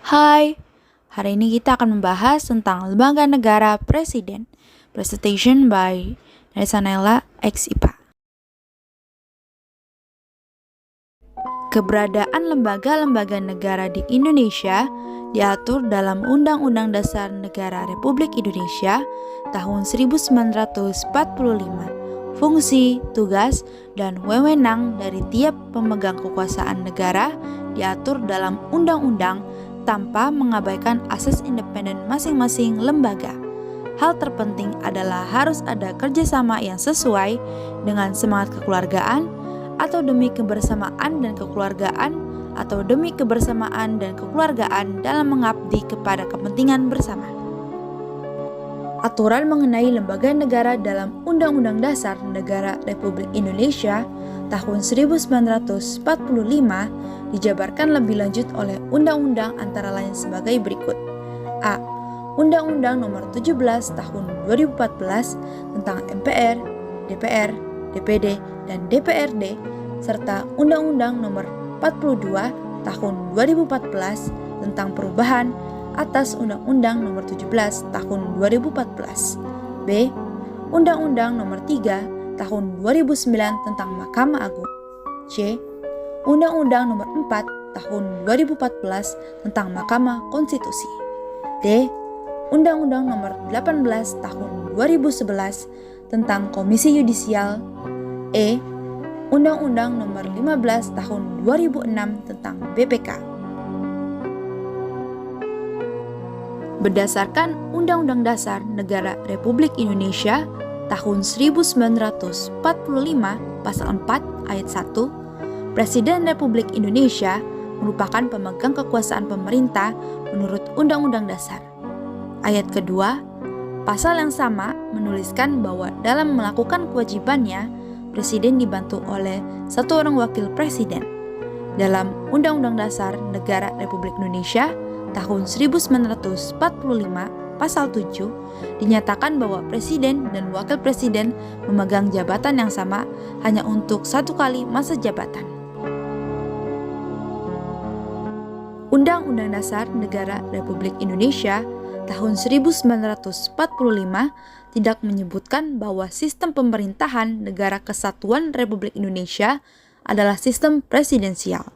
Hai, hari ini kita akan membahas tentang lembaga negara presiden. Presentation by Nesanella X IPA. Keberadaan lembaga-lembaga negara di Indonesia diatur dalam Undang-Undang Dasar Negara Republik Indonesia tahun 1945. Fungsi, tugas, dan wewenang dari tiap pemegang kekuasaan negara diatur dalam undang-undang tanpa mengabaikan asas independen masing-masing lembaga. Hal terpenting adalah harus ada kerjasama yang sesuai dengan semangat kekeluargaan atau demi kebersamaan dan kekeluargaan atau demi kebersamaan dan kekeluargaan dalam mengabdi kepada kepentingan bersama. Aturan mengenai lembaga negara dalam Undang-Undang Dasar Negara Republik Indonesia tahun 1945 dijabarkan lebih lanjut oleh undang-undang antara lain sebagai berikut. A. Undang-Undang Nomor 17 Tahun 2014 tentang MPR, DPR, DPD, dan DPRD, serta Undang-Undang Nomor 42 Tahun 2014 tentang perubahan atas Undang-Undang Nomor 17 Tahun 2014. B. Undang-Undang Nomor 3 Tahun 2009 tentang Mahkamah Agung. C. Undang-Undang Nomor 4 Tahun 2014 tentang Mahkamah Konstitusi. D. Undang-Undang Nomor 18 Tahun 2011 tentang Komisi Yudisial. E. Undang-Undang Nomor 15 Tahun 2006 tentang BPK. Berdasarkan Undang-Undang Dasar Negara Republik Indonesia tahun 1945 pasal 4 ayat 1, Presiden Republik Indonesia merupakan pemegang kekuasaan pemerintah menurut Undang-Undang Dasar. Ayat kedua, pasal yang sama menuliskan bahwa dalam melakukan kewajibannya, Presiden dibantu oleh satu orang wakil Presiden. Dalam Undang-Undang Dasar Negara Republik Indonesia tahun 1945 pasal 7 dinyatakan bahwa Presiden dan Wakil Presiden memegang jabatan yang sama hanya untuk satu kali masa jabatan. Undang-Undang Dasar Negara Republik Indonesia tahun 1945 tidak menyebutkan bahwa sistem pemerintahan Negara Kesatuan Republik Indonesia adalah sistem presidensial.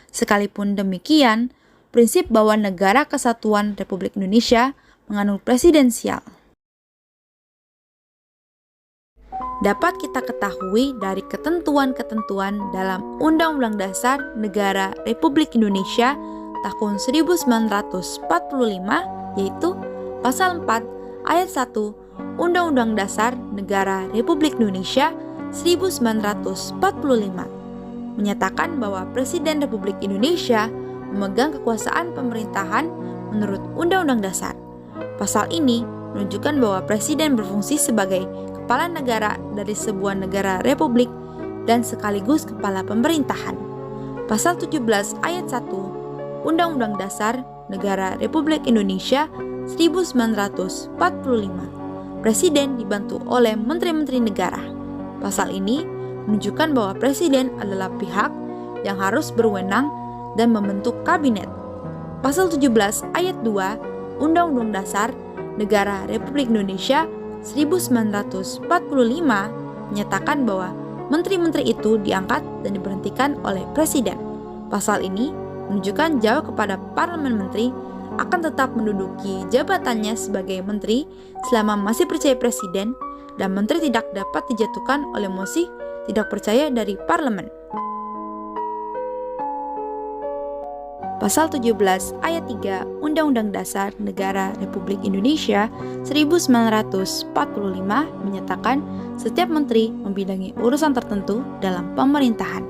Sekalipun demikian, prinsip bahwa Negara Kesatuan Republik Indonesia menganut presidensial dapat kita ketahui dari ketentuan-ketentuan dalam Undang-Undang Dasar Negara Republik Indonesia tahun 1945, yaitu pasal 4 ayat 1 Undang-Undang Dasar Negara Republik Indonesia 1945 menyatakan bahwa Presiden Republik Indonesia memegang kekuasaan pemerintahan menurut Undang-Undang Dasar. Pasal ini menunjukkan bahwa Presiden berfungsi sebagai kepala negara dari sebuah negara republik dan sekaligus kepala pemerintahan. Pasal 17 ayat 1 Undang-Undang Dasar Negara Republik Indonesia 1945. Presiden dibantu oleh menteri-menteri negara. Pasal ini menunjukkan bahwa Presiden adalah pihak yang harus berwenang dan membentuk kabinet. Pasal 17 ayat 2 Undang-Undang Dasar Negara Republik Indonesia 1945 menyatakan bahwa menteri-menteri itu diangkat dan diberhentikan oleh Presiden. Pasal ini menunjukkan jawab kepada parlemen menteri akan tetap menduduki jabatannya sebagai menteri selama masih percaya Presiden dan menteri tidak dapat dijatuhkan oleh mosi tidak percaya dari parlemen. Pasal 17 ayat 3 Undang-Undang Dasar Negara Republik Indonesia 1945 menyatakan setiap menteri membidangi urusan tertentu dalam pemerintahan.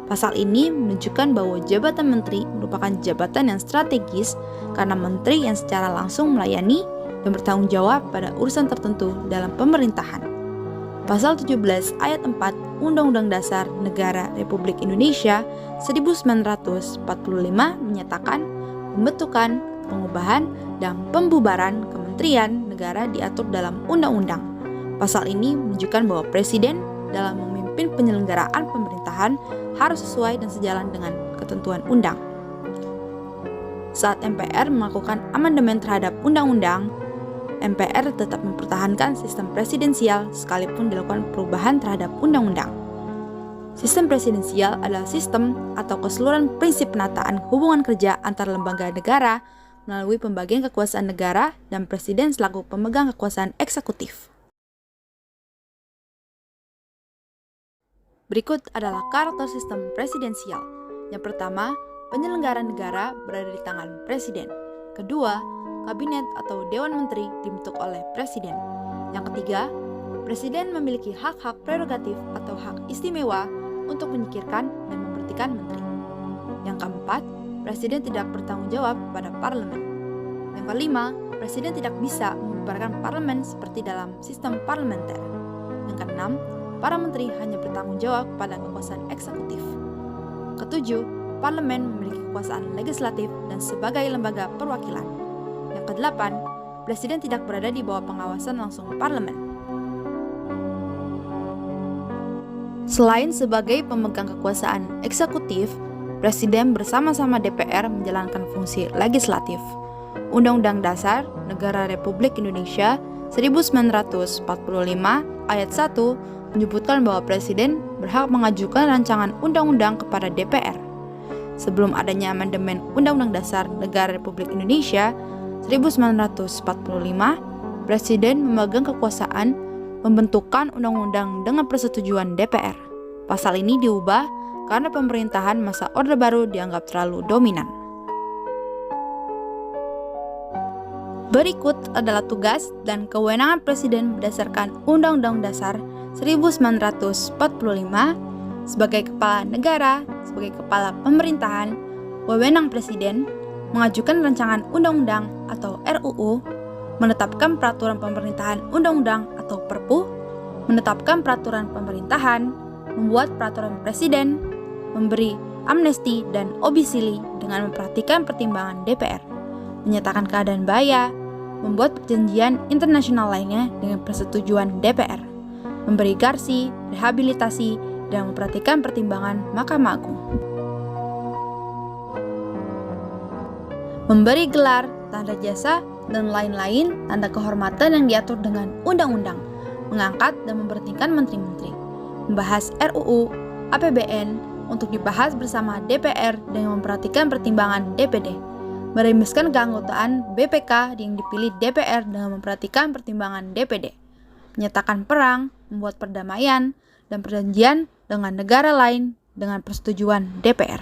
Pasal ini menunjukkan bahwa jabatan menteri merupakan jabatan yang strategis karena menteri yang secara langsung melayani dan bertanggung jawab pada urusan tertentu dalam pemerintahan. Pasal 17 ayat 4 Undang-Undang Dasar Negara Republik Indonesia 1945 menyatakan pembentukan, pengubahan, dan pembubaran kementerian negara diatur dalam undang-undang. Pasal ini menunjukkan bahwa Presiden dalam memimpin penyelenggaraan pemerintahan harus sesuai dan sejalan dengan ketentuan undang. Saat MPR melakukan amandemen terhadap undang-undang, MPR tetap mempertahankan sistem presidensial sekalipun dilakukan perubahan terhadap undang-undang. Sistem presidensial adalah sistem atau keseluruhan prinsip penataan hubungan kerja antar lembaga negara melalui pembagian kekuasaan negara dan presiden selaku pemegang kekuasaan eksekutif. Berikut adalah karakter sistem presidensial. Yang pertama, penyelenggaraan negara berada di tangan presiden. Kedua, kabinet atau dewan menteri dibentuk oleh presiden. Yang ketiga, presiden memiliki hak-hak prerogatif atau hak istimewa untuk menyingkirkan dan memberhentikan menteri. Yang keempat, presiden tidak bertanggung jawab pada parlemen. Yang kelima, presiden tidak bisa membubarkan parlemen seperti dalam sistem parlementer. Yang keenam, para menteri hanya bertanggung jawab pada kekuasaan eksekutif. Ketujuh, parlemen memiliki kekuasaan legislatif dan sebagai lembaga perwakilan. Yang kedelapan, presiden tidak berada di bawah pengawasan langsung parlemen. Selain sebagai pemegang kekuasaan eksekutif, presiden bersama-sama DPR menjalankan fungsi legislatif. Undang-Undang Dasar Negara Republik Indonesia 1945 ayat 1 menyebutkan bahwa presiden berhak mengajukan rancangan undang-undang kepada DPR. Sebelum adanya amandemen Undang-Undang Dasar Negara Republik Indonesia 1945, presiden memegang kekuasaan pembentukan undang-undang dengan persetujuan DPR. Pasal ini diubah karena pemerintahan masa Orde Baru dianggap terlalu dominan. Berikut adalah tugas dan kewenangan presiden berdasarkan Undang-Undang Dasar 1945 sebagai kepala negara, sebagai kepala pemerintahan. Wewenang presiden mengajukan rancangan undang-undang atau RUU, menetapkan peraturan pemerintahan undang-undang atau Perpu, menetapkan peraturan pemerintahan, membuat peraturan presiden, memberi amnesti dan obisili dengan memperhatikan pertimbangan DPR, menyatakan keadaan bahaya, membuat perjanjian internasional lainnya dengan persetujuan DPR, memberi garsi, rehabilitasi, dan memperhatikan pertimbangan Mahkamah Agung. Memberi gelar, tanda jasa, dan lain-lain tanda kehormatan yang diatur dengan undang-undang, mengangkat dan memberhentikan menteri-menteri, membahas RUU, APBN untuk dibahas bersama DPR dengan memperhatikan pertimbangan DPD, meremiskan keanggotaan BPK yang dipilih DPR dengan memperhatikan pertimbangan DPD, menyatakan perang, membuat perdamaian, dan perjanjian dengan negara lain dengan persetujuan DPR.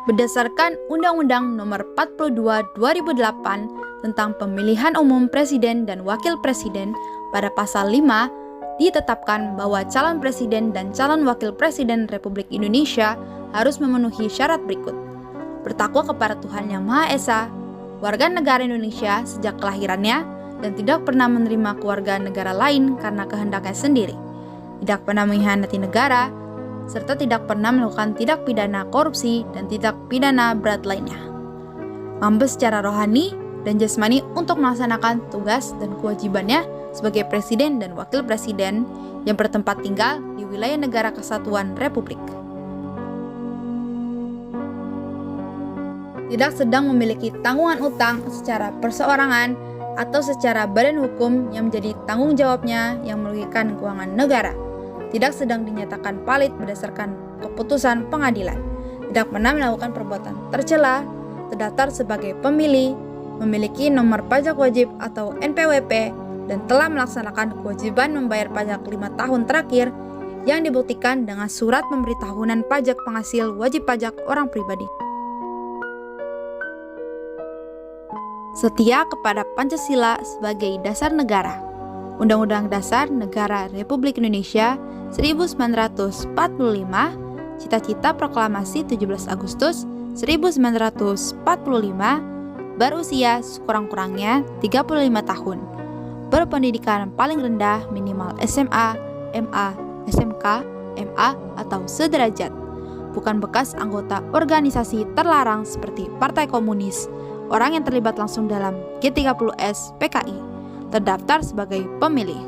Berdasarkan Undang-Undang Nomor 42 2008 tentang Pemilihan Umum Presiden dan Wakil Presiden, pada pasal 5 ditetapkan bahwa calon presiden dan calon wakil presiden Republik Indonesia harus memenuhi syarat berikut: bertakwa kepada Tuhan Yang Maha Esa, warga negara Indonesia sejak kelahirannya, dan tidak pernah menerima keluarga negara lain karena kehendaknya sendiri, tidak pernah mengkhianati negara, serta tidak pernah melakukan tindak pidana korupsi dan tindak pidana berat lainnya. Mampu secara rohani dan jasmani untuk melaksanakan tugas dan kewajibannya sebagai presiden dan wakil presiden yang bertempat tinggal di wilayah negara kesatuan Republik. Tidak sedang memiliki tanggungan utang secara perseorangan atau secara badan hukum yang menjadi tanggung jawabnya yang merugikan keuangan negara. Tidak sedang dinyatakan valid berdasarkan keputusan pengadilan, tidak pernah melakukan perbuatan tercela, terdaftar sebagai pemilih, memiliki nomor pajak wajib atau NPWP, dan telah melaksanakan kewajiban membayar pajak 5 tahun terakhir yang dibuktikan dengan surat pemberitahuan pajak penghasil wajib pajak orang pribadi. Setia kepada Pancasila sebagai dasar negara. Undang-Undang Dasar Negara Republik Indonesia 1945, Cita-cita Proklamasi 17 Agustus 1945, berusia sekurang-kurangnya 35 tahun, berpendidikan paling rendah minimal SMA, MA, SMK, MA atau sederajat, bukan bekas anggota organisasi terlarang seperti Partai Komunis, orang yang terlibat langsung dalam G30S PKI, terdaftar sebagai pemilih.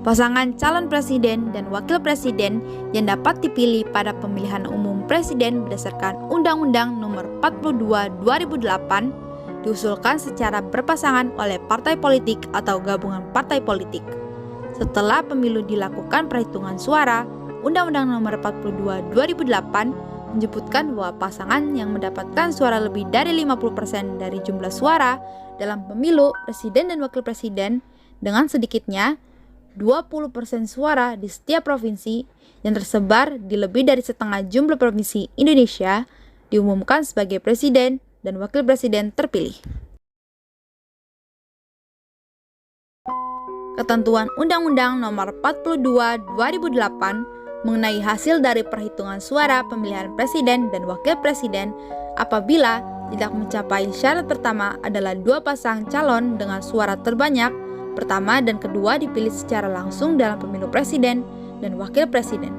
Pasangan calon presiden dan wakil presiden yang dapat dipilih pada pemilihan umum presiden berdasarkan Undang-Undang Nomor 42 2008 diusulkan secara berpasangan oleh partai politik atau gabungan partai politik. Setelah pemilu dilakukan perhitungan suara, Undang-Undang Nomor 42 2008 menyebutkan bahwa pasangan yang mendapatkan suara lebih dari 50% dari jumlah suara dalam pemilu presiden dan wakil presiden dengan sedikitnya 20% suara di setiap provinsi yang tersebar di lebih dari setengah jumlah provinsi Indonesia diumumkan sebagai presiden dan wakil presiden terpilih. Ketentuan Undang-Undang Nomor 42 2008 mengenai hasil dari perhitungan suara pemilihan presiden dan wakil presiden apabila tidak mencapai syarat pertama adalah dua pasang calon dengan suara terbanyak pertama dan kedua dipilih secara langsung dalam pemilu presiden dan wakil presiden.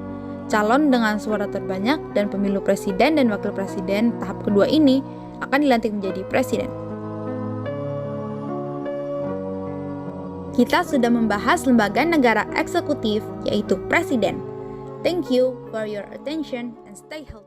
Calon dengan suara terbanyak dan pemilu presiden dan wakil presiden tahap kedua ini akan dilantik menjadi presiden. Kita sudah membahas lembaga negara eksekutif yaitu presiden. Thank you for your attention and stay healthy.